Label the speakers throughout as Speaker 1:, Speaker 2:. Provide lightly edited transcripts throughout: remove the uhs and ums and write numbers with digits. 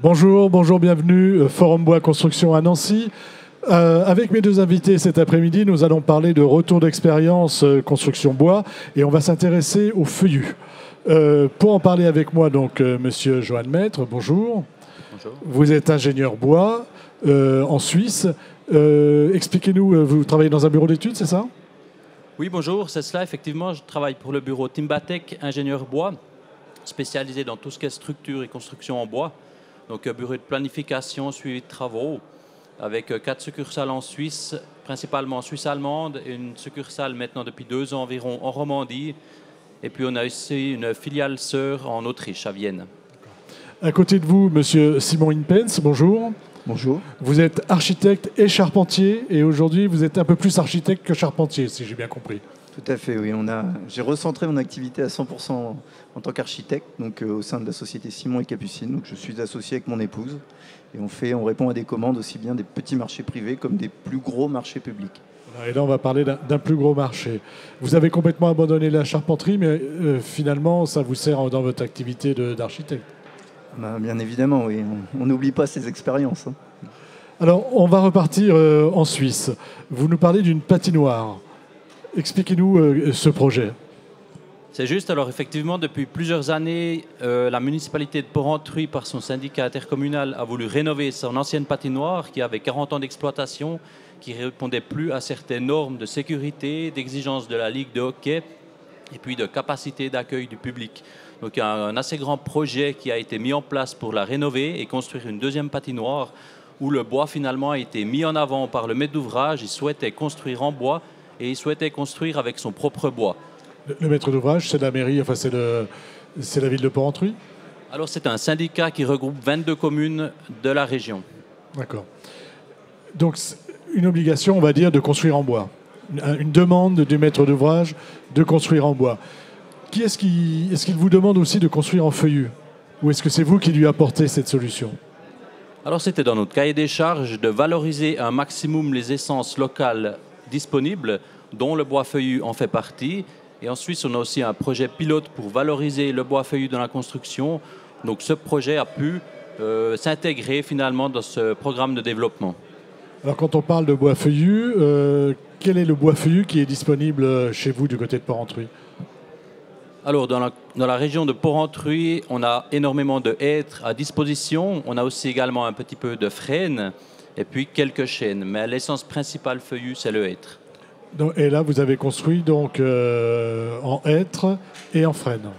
Speaker 1: Bonjour, bonjour, bienvenue, Forum Bois Construction à Nancy. Avec mes deux invités cet après-midi, nous allons parler de retour d'expérience construction bois et on va s'intéresser aux feuillus. Pour en parler avec moi, donc, monsieur Johan Maître, bonjour.
Speaker 2: Bonjour.
Speaker 1: Vous êtes ingénieur bois en Suisse. Expliquez-nous, vous travaillez dans un bureau d'études, c'est ça?
Speaker 2: Oui, bonjour, c'est cela. Effectivement, je travaille pour le bureau Timbatech, ingénieur bois, spécialisé dans tout ce qui est structure et construction en bois. Donc, bureau de planification, suivi de travaux, avec 4 succursales en Suisse, principalement en Suisse allemande, et une succursale maintenant depuis 2 ans environ en Romandie. Et puis, on a aussi une filiale sœur en Autriche, à Vienne.
Speaker 1: À côté de vous, monsieur Simon Inpens, bonjour.
Speaker 3: Bonjour.
Speaker 1: Vous êtes architecte et charpentier, et aujourd'hui, vous êtes un peu plus architecte que charpentier, si j'ai bien compris.
Speaker 3: Tout à fait, oui. J'ai recentré mon activité à 100% en tant qu'architecte, donc au sein de la société Simon et Capucine. Donc je suis associé avec mon épouse et on répond à des commandes aussi bien des petits marchés privés comme des plus gros marchés publics.
Speaker 1: Et là, on va parler d'un plus gros marché. Vous avez complètement abandonné la charpenterie, mais finalement, ça vous sert dans votre activité d'architecte.
Speaker 3: Bien évidemment, oui. On n'oublie pas ces expériences.
Speaker 1: Alors, on va repartir en Suisse. Vous nous parlez d'une patinoire. Expliquez-nous ce projet.
Speaker 2: C'est juste, alors effectivement, depuis plusieurs années, la municipalité de Porrentruy, par son syndicat intercommunal, a voulu rénover son ancienne patinoire qui avait 40 ans d'exploitation, qui ne répondait plus à certaines normes de sécurité, d'exigence de la Ligue de hockey et puis de capacité d'accueil du public. Donc il y a un assez grand projet qui a été mis en place pour la rénover et construire une deuxième patinoire où le bois finalement a été mis en avant par le maître d'ouvrage. Il souhaitait construire en bois et il souhaitait construire avec son propre bois.
Speaker 1: Le maître d'ouvrage, c'est la mairie, enfin c'est la ville de Porrentruy?
Speaker 2: Alors c'est un syndicat qui regroupe 22 communes de la région.
Speaker 1: D'accord. Donc une obligation, on va dire, de construire en bois. Une demande du maître d'ouvrage de construire en bois. Est-ce qu'il vous demande aussi de construire en feuillu? Ou est-ce que c'est vous qui lui apportez cette solution?
Speaker 2: Alors c'était dans notre cahier des charges de valoriser un maximum les essences locales disponibles, dont le bois feuillu en fait partie. Et en Suisse, on a aussi un projet pilote pour valoriser le bois feuillu dans la construction. Donc ce projet a pu s'intégrer finalement dans ce programme de développement.
Speaker 1: Alors quand on parle de bois feuillu, quel est le bois feuillu qui est disponible chez vous du côté de Porrentruy?
Speaker 2: Alors dans la région de Porrentruy, on a énormément de hêtres à disposition. On a aussi également un petit peu de frêne et puis quelques chênes. Mais l'essence principale feuillue, c'est le hêtre.
Speaker 1: Et là, vous avez construit donc en hêtre et en frêne.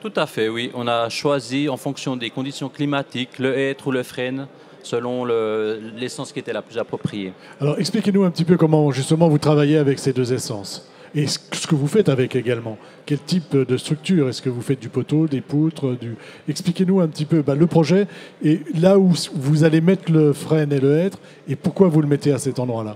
Speaker 2: Tout à fait, oui. On a choisi en fonction des conditions climatiques le hêtre ou le frêne selon l'essence qui était la plus appropriée.
Speaker 1: Alors expliquez-nous un petit peu comment justement vous travaillez avec ces deux essences. Et ce que vous faites avec également. Quel type de structure? Est-ce que vous faites du poteau, des poutres Expliquez-nous un petit peu le projet et là où vous allez mettre le frêne et le hêtre et pourquoi vous le mettez à cet endroit-là.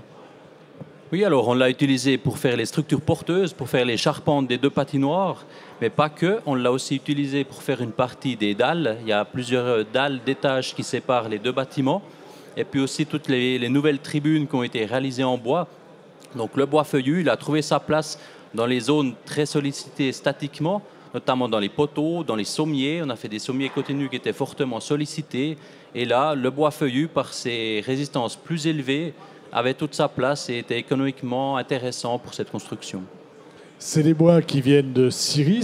Speaker 2: Oui, alors on l'a utilisé pour faire les structures porteuses, pour faire les charpentes des deux patinoires, mais pas que. On l'a aussi utilisé pour faire une partie des dalles. Il y a plusieurs dalles d'étages qui séparent les deux bâtiments. Et puis aussi toutes les nouvelles tribunes qui ont été réalisées en bois. Donc le bois feuillu, il a trouvé sa place dans les zones très sollicitées statiquement, notamment dans les poteaux, dans les sommiers. On a fait des sommiers côté nu qui étaient fortement sollicités. Et là, le bois feuillu, par ses résistances plus élevées, avait toute sa place et était économiquement intéressant pour cette construction.
Speaker 1: C'est des bois qui viennent de Syrie.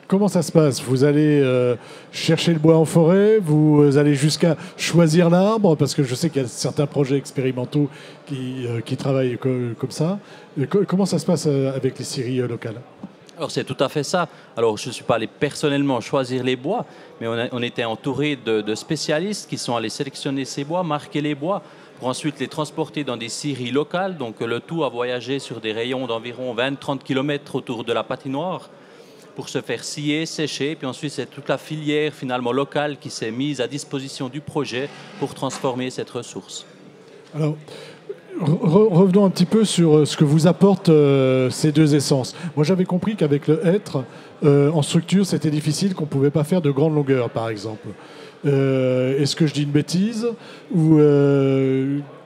Speaker 1: Comment ça se passe? Vous allez chercher le bois en forêt? Vous allez jusqu'à choisir l'arbre? Parce que je sais qu'il y a certains projets expérimentaux qui travaillent comme ça. Comment ça se passe avec les scieries locales?
Speaker 2: Alors c'est tout à fait ça. Alors je ne suis pas allé personnellement choisir les bois, mais on était entouré de spécialistes qui sont allés sélectionner ces bois, marquer les bois, pour ensuite les transporter dans des scieries locales. Donc le tout a voyagé sur des rayons d'environ 20-30 km autour de la patinoire pour se faire scier, sécher. Puis ensuite, c'est toute la filière finalement locale qui s'est mise à disposition du projet pour transformer cette ressource.
Speaker 1: Alors, revenons un petit peu sur ce que vous apportent ces deux essences. Moi, j'avais compris qu'avec le hêtre, en structure, c'était difficile, qu'on ne pouvait pas faire de grande longueur, par exemple. Est-ce que je dis une bêtise ou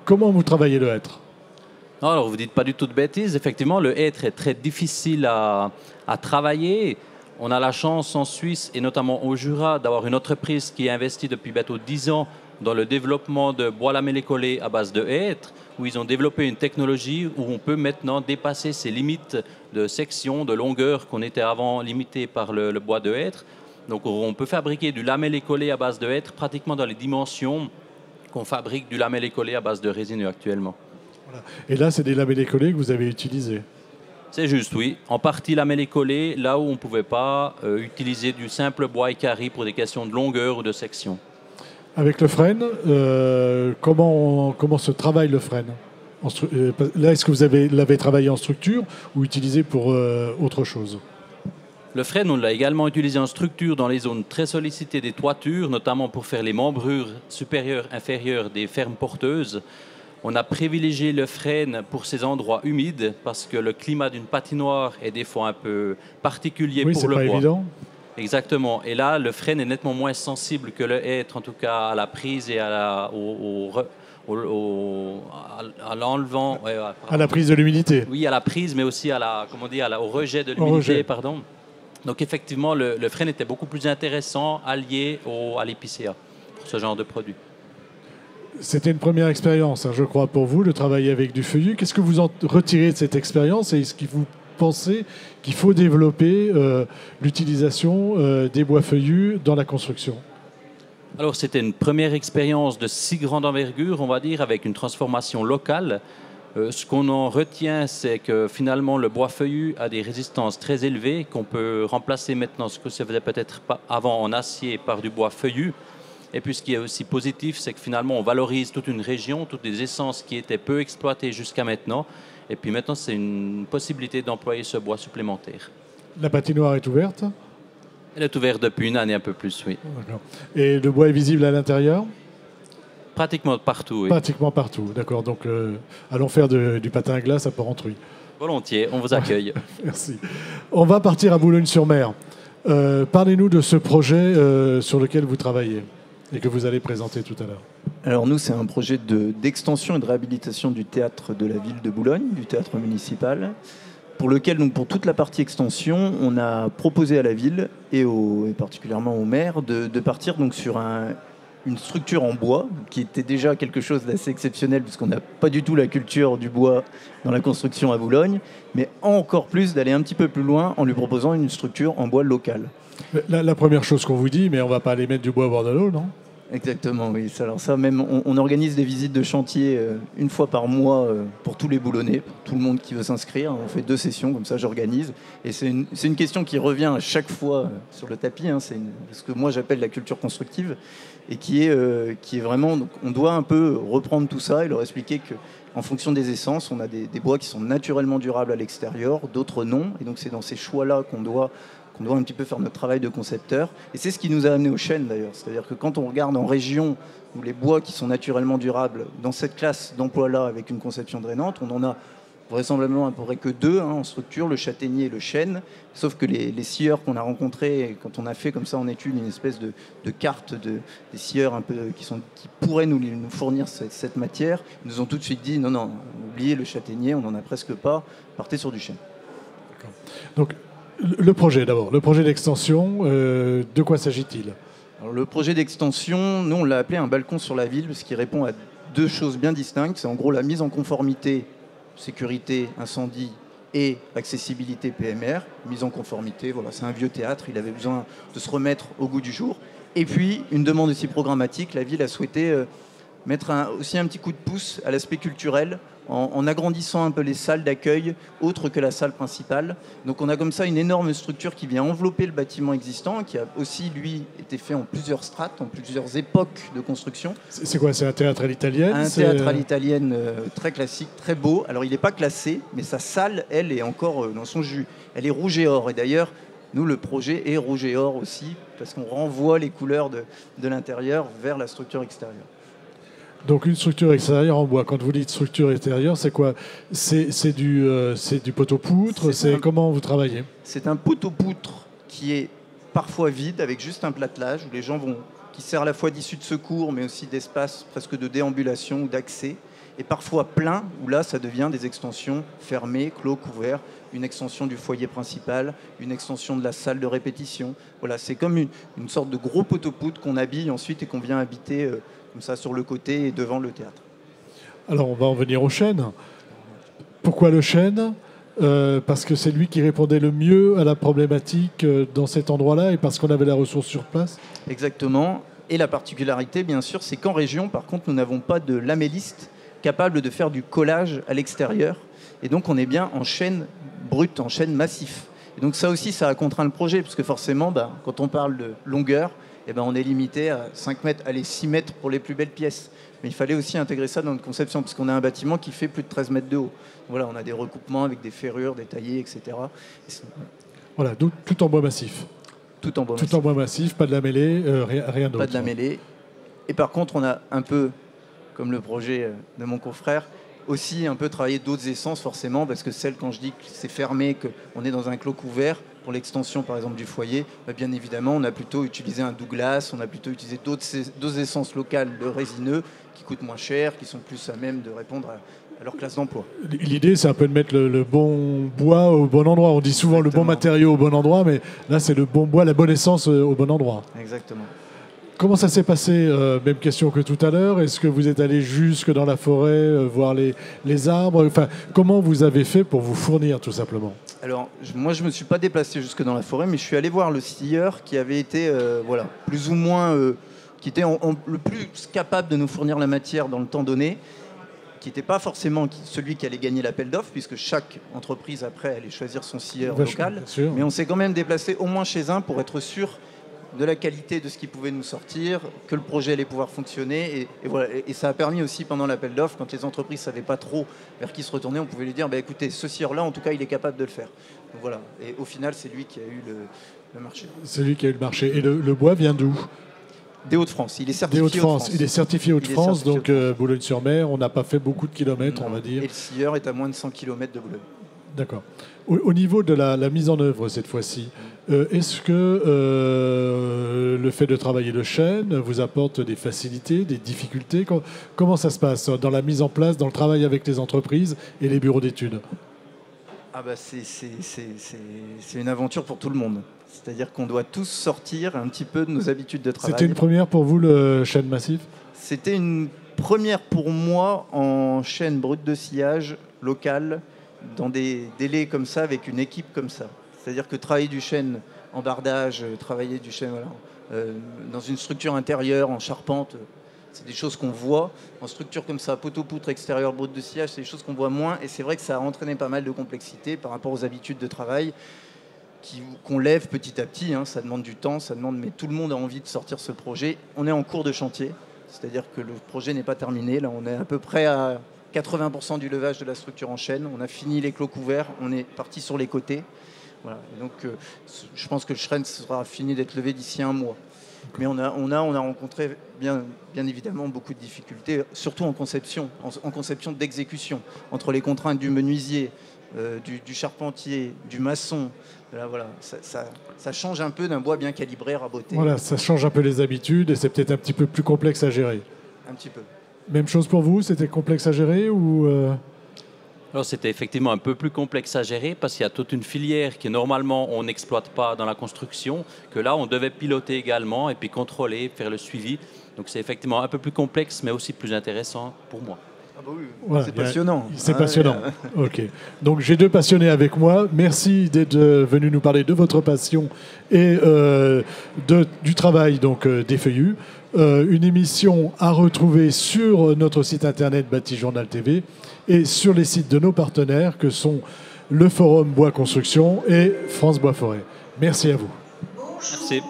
Speaker 1: comment vous travaillez le hêtre?
Speaker 2: Non, alors vous ne dites pas du tout de bêtises. Effectivement, le hêtre est très difficile à travailler. On a la chance en Suisse, et notamment au Jura, d'avoir une entreprise qui a investi depuis bientôt 10 ans dans le développement de bois lamellé collé à base de hêtre, où ils ont développé une technologie où on peut maintenant dépasser ces limites de section, de longueur qu'on était avant limitées par le bois de hêtre. Donc on peut fabriquer du lamellé collé à base de hêtre pratiquement dans les dimensions qu'on fabrique du lamellé collé à base de résineux actuellement.
Speaker 1: Voilà. Et là, c'est des lamellés collés que vous avez utilisés.
Speaker 2: C'est juste, oui. En partie lamellé collé, là où on ne pouvait pas utiliser du simple bois équarri pour des questions de longueur ou de section.
Speaker 1: Avec le frêne, comment se travaille le frêne? Là, est-ce que vous l'avez travaillé en structure ou utilisé pour autre chose?
Speaker 2: Le frêne, on l'a également utilisé en structure dans les zones très sollicitées des toitures, notamment pour faire les membrures supérieures, inférieures des fermes porteuses. On a privilégié le frêne pour ces endroits humides parce que le climat d'une patinoire est des fois un peu particulier pour le bois.
Speaker 1: Oui, c'est pas évident.
Speaker 2: Exactement. Et là, le frêne est nettement moins sensible que le hêtre, en tout cas à la prise et à l'enlevant. Ouais,
Speaker 1: à la prise de l'humidité.
Speaker 2: Oui, à la prise, mais aussi au rejet de l'humidité, pardon. Donc effectivement, le frêne était beaucoup plus intéressant allié à l'épicéa pour ce genre de produit.
Speaker 1: C'était une première expérience, je crois, pour vous, de travailler avec du feuillu. Qu'est-ce que vous en retirez de cette expérience et est-ce que vous pensez qu'il faut développer l'utilisation des bois feuillus dans la construction?
Speaker 2: Alors, c'était une première expérience de si grande envergure, on va dire, avec une transformation locale. Ce qu'on en retient, c'est que finalement, le bois feuillu a des résistances très élevées, qu'on peut remplacer maintenant, ce que ça faisait peut-être pas avant en acier, par du bois feuillu. Et puis ce qui est aussi positif, c'est que finalement on valorise toute une région, toutes les essences qui étaient peu exploitées jusqu'à maintenant. Et puis maintenant c'est une possibilité d'employer ce bois supplémentaire.
Speaker 1: La patinoire est ouverte?
Speaker 2: Elle est ouverte depuis une année, un peu plus, oui.
Speaker 1: D'accord. Et le bois est visible à l'intérieur?
Speaker 2: Pratiquement partout, oui.
Speaker 1: Pratiquement partout, d'accord. Donc allons faire du patin à glace à Porrentruy.
Speaker 2: Volontiers, on vous accueille.
Speaker 1: Merci. On va partir à Boulogne-sur-Mer. Parlez-nous de ce projet sur lequel vous travaillez et que vous allez présenter tout à l'heure.
Speaker 3: Alors nous, c'est un projet d'extension et de réhabilitation du théâtre de la ville de Boulogne, du théâtre municipal, pour lequel, donc, pour toute la partie extension, on a proposé à la ville et particulièrement au maire de partir donc, sur une structure en bois, qui était déjà quelque chose d'assez exceptionnel, puisqu'on n'a pas du tout la culture du bois dans la construction à Boulogne, mais encore plus d'aller un petit peu plus loin en lui proposant une structure en bois local.
Speaker 1: La première chose qu'on vous dit, mais on ne va pas aller mettre du bois au bord de l'eau, non?
Speaker 3: Exactement, oui. Alors ça, même, on organise des visites de chantier une fois par mois pour tous les Boulonnais, pour tout le monde qui veut s'inscrire. On fait 2 sessions, comme ça j'organise. Et c'est une question qui revient à chaque fois sur le tapis. C'est ce que moi j'appelle la culture constructive et qui est vraiment... Donc, on doit un peu reprendre tout ça et leur expliquer qu'en fonction des essences, on a des bois qui sont naturellement durables à l'extérieur, d'autres non. Et donc c'est dans ces choix-là qu'on doit un petit peu faire notre travail de concepteur. Et c'est ce qui nous a amené au chêne d'ailleurs. C'est-à-dire que quand on regarde en région où les bois qui sont naturellement durables, dans cette classe d'emploi-là, avec une conception drainante, on en a vraisemblablement à peu près que 2 en structure, le châtaignier et le chêne. Sauf que les scieurs qu'on a rencontrés, quand on a fait comme ça en étude une espèce de carte des scieurs un peu qui pourraient nous fournir cette matière, ils nous ont tout de suite dit non, oubliez le châtaignier, on n'en a presque pas, partez sur du chêne.
Speaker 1: D'accord. Donc, le projet d'abord, le projet d'extension, de quoi s'agit-il?
Speaker 3: Alors, le projet d'extension, nous on l'a appelé un balcon sur la ville, parce qu'il répond à 2 choses bien distinctes. C'est en gros la mise en conformité, sécurité, incendie et accessibilité PMR. Mise en conformité, voilà, c'est un vieux théâtre, il avait besoin de se remettre au goût du jour. Et puis une demande aussi programmatique, la ville a souhaité mettre aussi un petit coup de pouce à l'aspect culturel en agrandissant un peu les salles d'accueil autres que la salle principale. Donc on a comme ça une énorme structure qui vient envelopper le bâtiment existant, qui a aussi, lui, été fait en plusieurs strates, en plusieurs époques de construction.
Speaker 1: C'est quoi? C'est un théâtre à l'italienne?
Speaker 3: Un théâtre à l'italienne très classique, très beau. Alors il n'est pas classé, mais sa salle, elle, est encore dans son jus. Elle est rouge et or. Et d'ailleurs, nous, le projet est rouge et or aussi, parce qu'on renvoie les couleurs de l'intérieur vers la structure extérieure.
Speaker 1: Donc une structure extérieure en bois. Quand vous dites structure extérieure, c'est quoi? C'est du poteau-poutre? Comment vous travaillez?
Speaker 3: C'est un poteau-poutre qui est parfois vide, avec juste un platelage, où les gens qui sert à la fois d'issue de secours, mais aussi d'espace presque de déambulation ou d'accès. et parfois plein, où là, ça devient des extensions fermées, clos, couverts, une extension du foyer principal, une extension de la salle de répétition. Voilà, c'est comme une sorte de gros poteau-poutre qu'on habille ensuite et qu'on vient habiter comme ça sur le côté et devant le théâtre.
Speaker 1: Alors, on va en venir au chêne. Pourquoi le chêne ? Parce que c'est lui qui répondait le mieux à la problématique dans cet endroit-là et parce qu'on avait la ressource sur place ?
Speaker 3: Exactement. Et la particularité, bien sûr, c'est qu'en région, par contre, nous n'avons pas de lamelliste capable de faire du collage à l'extérieur. Et donc, on est bien en chêne brut, en chêne massif. Et donc, ça aussi, ça a contraint le projet, parce que forcément, quand on parle de longueur, on est limité à 5 mètres, allez, 6 mètres pour les plus belles pièces. Mais il fallait aussi intégrer ça dans notre conception, parce qu'on a un bâtiment qui fait plus de 13 mètres de haut. Voilà, on a des recoupements avec des ferrures, des taillés, etc.
Speaker 1: Voilà, donc tout en bois massif.
Speaker 3: Tout en bois
Speaker 1: massif. Tout en bois massif, pas de lamellé, rien d'autre.
Speaker 3: Pas de lamellé. Et par contre, on a un peu, comme le projet de mon confrère, aussi un peu travaillé d'autres essences, forcément, parce que celle, quand je dis que c'est fermé, qu'on est dans un clos couvert, pour l'extension, par exemple, du foyer, bien évidemment, on a plutôt utilisé un Douglas, on a plutôt utilisé d'autres essences locales de résineux qui coûtent moins cher, qui sont plus à même de répondre à leur classe d'emploi.
Speaker 1: L'idée, c'est un peu de mettre le bon bois au bon endroit. On dit souvent Exactement. Le bon matériau au bon endroit, mais là, c'est le bon bois, la bonne essence au bon endroit.
Speaker 3: Exactement.
Speaker 1: Comment ça s'est passé ? Même question que tout à l'heure. Est-ce que vous êtes allé jusque dans la forêt, voir les arbres ? Enfin, comment vous avez fait pour vous fournir, tout simplement ?
Speaker 3: Alors, moi, je ne me suis pas déplacé jusque dans la forêt, mais je suis allé voir le scieur qui avait été, plus ou moins, qui était le plus capable de nous fournir la matière dans le temps donné, qui n'était pas forcément celui qui allait gagner l'appel d'offres, puisque chaque entreprise, après, allait choisir son scieur local. Mais on s'est quand même déplacé au moins chez un pour être sûr de la qualité de ce qui pouvait nous sortir, que le projet allait pouvoir fonctionner. Et voilà. Et ça a permis aussi, pendant l'appel d'offres, quand les entreprises ne savaient pas trop vers qui se retourner, on pouvait lui dire, écoutez, ce scieur-là, en tout cas, il est capable de le faire. Donc voilà. Et au final, c'est lui qui a eu le marché.
Speaker 1: C'est lui qui a eu le marché. Et le bois vient d'où ?
Speaker 3: Des Hauts-de-France. Il est certifié Hauts-de-France.
Speaker 1: Il est certifié Hauts-de-France, donc Boulogne-sur-Mer, on n'a pas fait beaucoup de kilomètres, on va dire.
Speaker 3: Et le scieur est à moins de 100 km de Boulogne.
Speaker 1: D'accord. Au niveau de la mise en œuvre, cette fois-ci, est-ce que le fait de travailler le chêne vous apporte des facilités, des difficultés ? Comment ça se passe dans la mise en place, dans le travail avec les entreprises et les bureaux d'études ?
Speaker 3: C'est une aventure pour tout le monde. C'est-à-dire qu'on doit tous sortir un petit peu de nos habitudes de travail.
Speaker 1: C'était une première pour vous, le chêne massif ?
Speaker 3: C'était une première pour moi en chêne brut de sciage local, dans des délais comme ça, avec une équipe comme ça. C'est-à-dire que travailler du chêne en bardage, travailler du chêne dans une structure intérieure, en charpente, c'est des choses qu'on voit. En structure comme ça, poteau-poutre extérieur, brut de sciage, c'est des choses qu'on voit moins. Et c'est vrai que ça a entraîné pas mal de complexité par rapport aux habitudes de travail qu'on lève petit à petit. Ça demande du temps, mais tout le monde a envie de sortir ce projet. On est en cours de chantier, c'est-à-dire que le projet n'est pas terminé. Là, on est à peu près à 80% du levage de la structure en chêne. On a fini les clos couverts, on est parti sur les côtés. Voilà. Et donc, je pense que le chêne sera fini d'être levé d'ici un mois. Mais on a rencontré bien évidemment beaucoup de difficultés, surtout en conception d'exécution, entre les contraintes du menuisier, du charpentier, du maçon. Voilà. Ça change un peu d'un bois bien calibré, raboté.
Speaker 1: Voilà, ça change un peu les habitudes et c'est peut-être un petit peu plus complexe à gérer.
Speaker 3: Un petit peu.
Speaker 1: Même chose pour vous, c'était complexe à gérer ou
Speaker 2: Alors c'était effectivement un peu plus complexe à gérer parce qu'il y a toute une filière qui normalement on n'exploite pas dans la construction, que là on devait piloter également et puis contrôler, faire le suivi. Donc c'est effectivement un peu plus complexe mais aussi plus intéressant pour moi.
Speaker 3: Ah bah oui, voilà, c'est passionnant.
Speaker 1: C'est passionnant. Ok. Donc j'ai deux passionnés avec moi. Merci d'être venu nous parler de votre passion et du travail donc des Feuillus. Une émission à retrouver sur notre site internet Bâti Journal TV et sur les sites de nos partenaires que sont le Forum Bois Construction et France Bois Forêt. Merci à vous.
Speaker 2: Merci.